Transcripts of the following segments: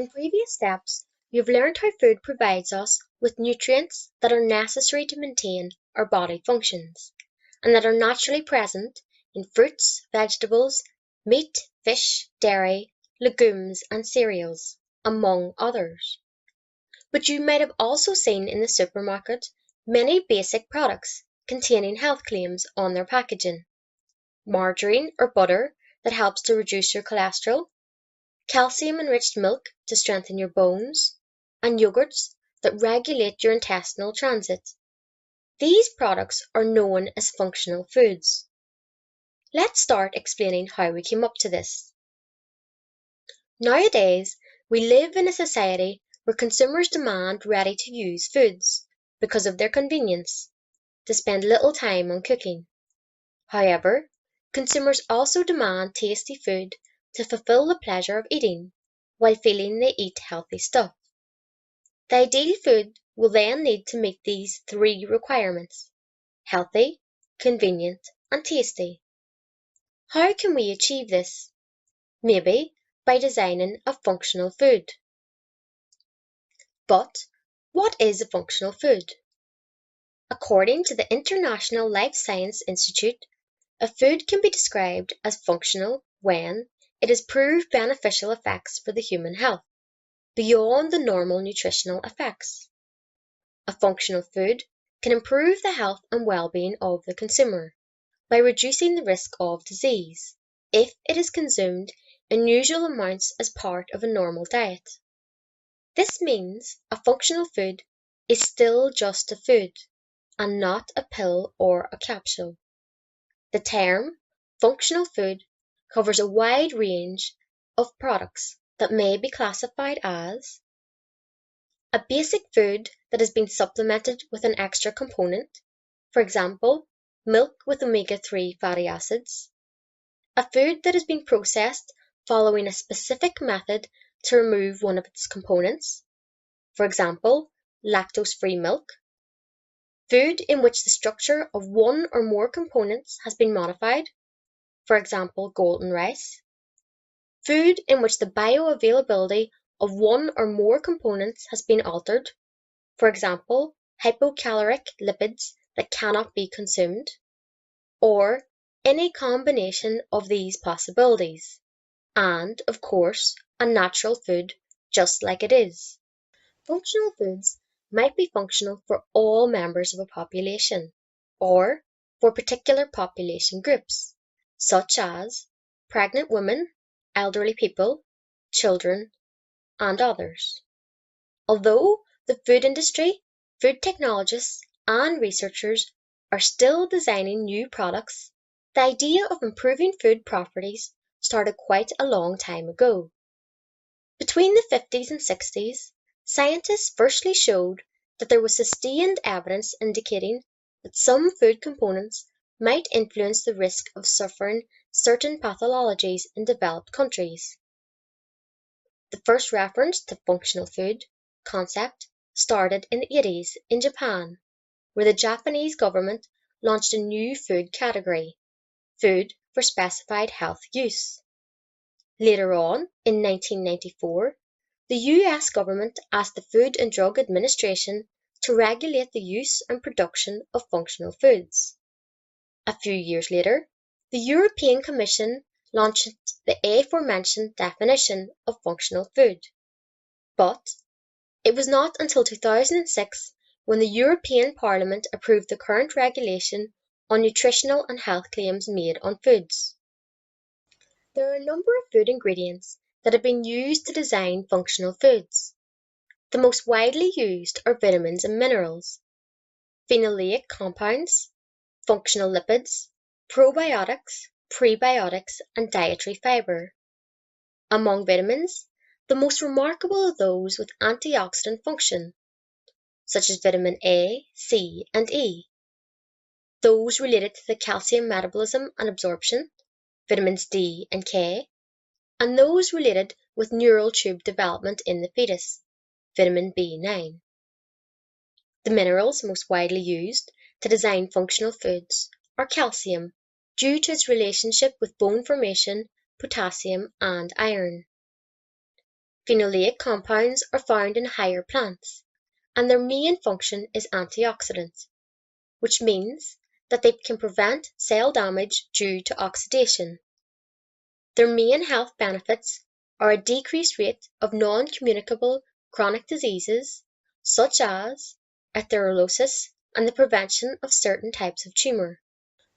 In previous steps, you've learned how food provides us with nutrients that are necessary to maintain our body functions, and that are naturally present in fruits, vegetables, meat, fish, dairy, legumes and cereals, among others. But you might have also seen in the supermarket many basic products containing health claims on their packaging. Margarine or butter that helps to reduce your cholesterol, calcium-enriched milk to strengthen your bones, and yogurts that regulate your intestinal transit. These products are known as functional foods. Let's start explaining how we came up to this. Nowadays, we live in a society where consumers demand ready-to-use foods because of their convenience, to spend little time on cooking. However, consumers also demand tasty food to fulfill the pleasure of eating, while feeling they eat healthy stuff. The ideal food will then need to meet these three requirements: healthy, convenient, and tasty. How can we achieve this? Maybe by designing a functional food. But what is a functional food? According to the International Life Science Institute, a food can be described as functional when it has proved beneficial effects for the human health, beyond the normal nutritional effects. A functional food can improve the health and well-being of the consumer by reducing the risk of disease if it is consumed in usual amounts as part of a normal diet. This means a functional food is still just a food, and not a pill or a capsule. The term functional food covers a wide range of products that may be classified as a basic food that has been supplemented with an extra component, for example, milk with omega-3 fatty acids, a food that has been processed following a specific method to remove one of its components, for example, lactose-free milk, food in which the structure of one or more components has been modified, for example, golden rice, food in which the bioavailability of one or more components has been altered, for example, hypocaloric lipids that cannot be consumed, or any combination of these possibilities, and, of course, a natural food just like it is. Functional foods might be functional for all members of a population, or for particular population groups, such as pregnant women, elderly people, children, and others. Although the food industry, food technologists, and researchers are still designing new products, the idea of improving food properties started quite a long time ago. Between the 50s and 60s, scientists firstly showed that there was sustained evidence indicating that some food components might influence the risk of suffering certain pathologies in developed countries. The first reference to functional food concept started in the 80s in Japan, where the Japanese government launched a new food category, food for specified health use. Later on, in 1994, the US government asked the Food and Drug Administration to regulate the use and production of functional foods. A few years later, the European Commission launched the aforementioned definition of functional food. But it was not until 2006 when the European Parliament approved the current regulation on nutritional and health claims made on foods. There are a number of food ingredients that have been used to design functional foods. The most widely used are vitamins and minerals, phenolic compounds, functional lipids, probiotics, prebiotics, and dietary fiber. Among vitamins, the most remarkable are those with antioxidant function, such as vitamin A, C, and E. Those related to the calcium metabolism and absorption, vitamins D and K, and those related with neural tube development in the fetus, vitamin B9. The minerals most widely used to design functional foods are calcium, due to its relationship with bone formation, potassium, and iron. Phenolic compounds are found in higher plants, and their main function is antioxidant, which means that they can prevent cell damage due to oxidation. Their main health benefits are a decreased rate of non-communicable chronic diseases such as atherosclerosis and the prevention of certain types of tumor.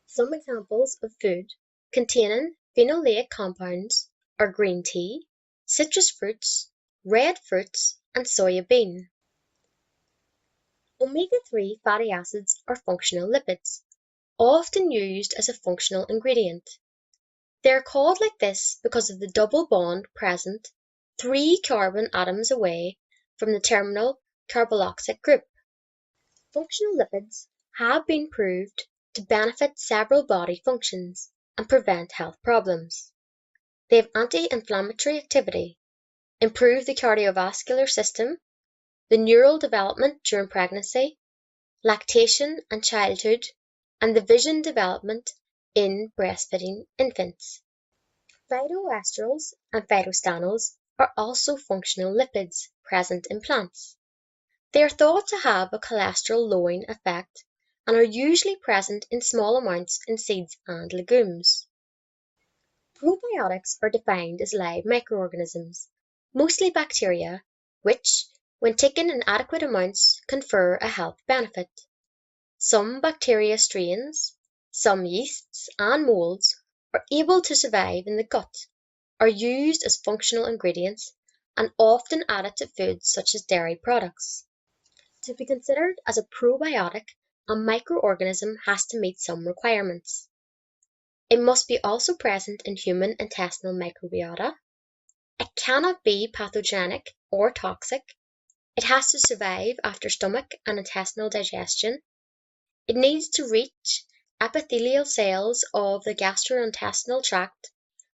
Some examples of food containing phenolic compounds are green tea, citrus fruits, red fruits, and soya bean. Omega-3 fatty acids are functional lipids, often used as a functional ingredient. They are called like this because of the double bond present 3 carbon atoms away from the terminal carboxylic group. Functional lipids have been proved to benefit several body functions and prevent health problems. They have anti-inflammatory activity, improve the cardiovascular system, the neural development during pregnancy, lactation and childhood, and the vision development in breastfeeding infants. Phytoesterols and phytostanols are also functional lipids present in plants. They are thought to have a cholesterol-lowering effect and are usually present in small amounts in seeds and legumes. Probiotics are defined as live microorganisms, mostly bacteria, which, when taken in adequate amounts, confer a health benefit. Some bacteria strains, some yeasts and molds are able to survive in the gut, are used as functional ingredients, and often added to foods such as dairy products. To be considered as a probiotic, a microorganism has to meet some requirements. It must be also present in human intestinal microbiota. It cannot be pathogenic or toxic. It has to survive after stomach and intestinal digestion. It needs to reach epithelial cells of the gastrointestinal tract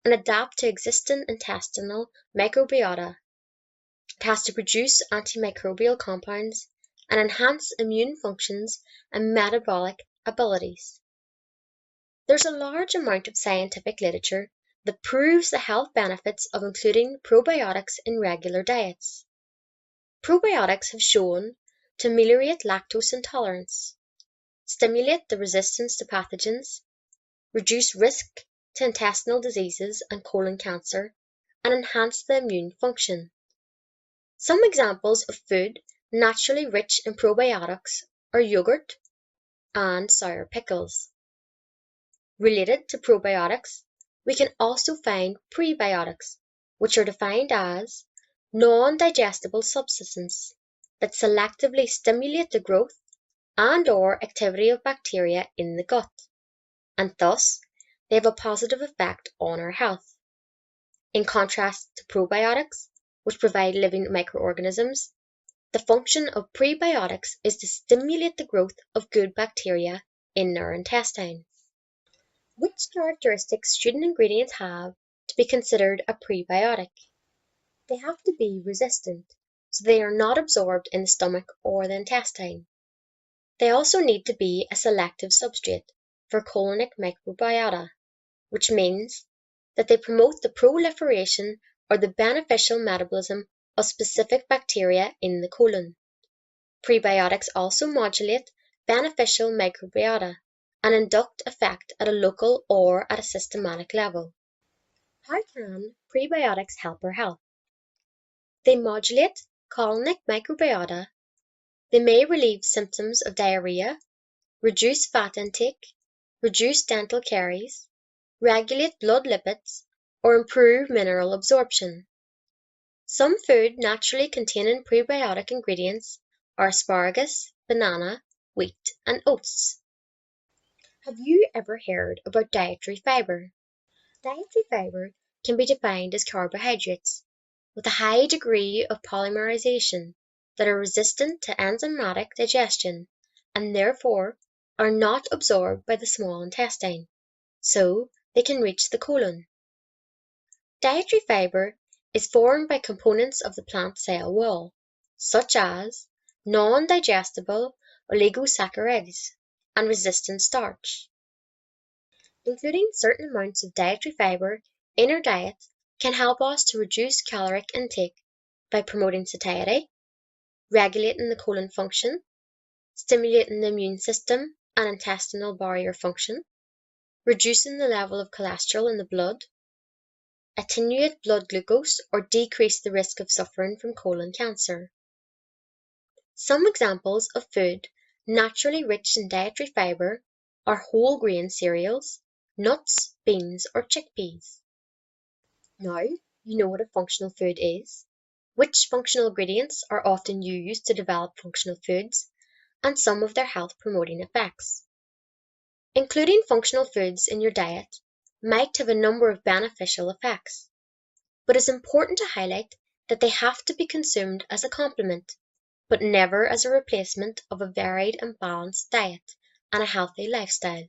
and adapt to existing intestinal microbiota. It has to produce antimicrobial compounds and enhance immune functions and metabolic abilities. There's a large amount of scientific literature that proves the health benefits of including probiotics in regular diets. Probiotics have shown to ameliorate lactose intolerance, stimulate the resistance to pathogens, reduce risk to intestinal diseases and colon cancer, and enhance the immune function. Some examples of food naturally rich in probiotics are yogurt and sour pickles. Related to probiotics, we can also find prebiotics, which are defined as non-digestible substances that selectively stimulate the growth and/or activity of bacteria in the gut, and thus they have a positive effect on our health. In contrast to probiotics, which provide living microorganisms, the function of prebiotics is to stimulate the growth of good bacteria in our intestine. Which characteristics should an ingredient have to be considered a prebiotic? They have to be resistant, so they are not absorbed in the stomach or the intestine. They also need to be a selective substrate for colonic microbiota, which means that they promote the proliferation or the beneficial metabolism of specific bacteria in the colon. Prebiotics also modulate beneficial microbiota and induct effect at a local or at a systematic level. How can prebiotics help our health? They modulate colonic microbiota. They may relieve symptoms of diarrhea, reduce fat intake, reduce dental caries, regulate blood lipids, or improve mineral absorption. Some food naturally containing prebiotic ingredients are asparagus, banana, wheat, and oats. Have you ever heard about dietary fiber? Dietary fiber can be defined as carbohydrates with a high degree of polymerization that are resistant to enzymatic digestion and therefore are not absorbed by the small intestine, so they can reach the colon. Dietary fiber is formed by components of the plant cell wall, such as non-digestible oligosaccharides and resistant starch. Including certain amounts of dietary fiber in our diet can help us to reduce caloric intake by promoting satiety, regulating the colon function, stimulating the immune system and intestinal barrier function, reducing the level of cholesterol in the blood, attenuate blood glucose or decrease the risk of suffering from colon cancer. Some examples of food naturally rich in dietary fiber are whole grain cereals, nuts, beans or chickpeas. Now you know what a functional food is, which functional ingredients are often used to develop functional foods, and some of their health promoting effects. Including functional foods in your diet might have a number of beneficial effects, but it's important to highlight that they have to be consumed as a complement, but never as a replacement of a varied and balanced diet and a healthy lifestyle.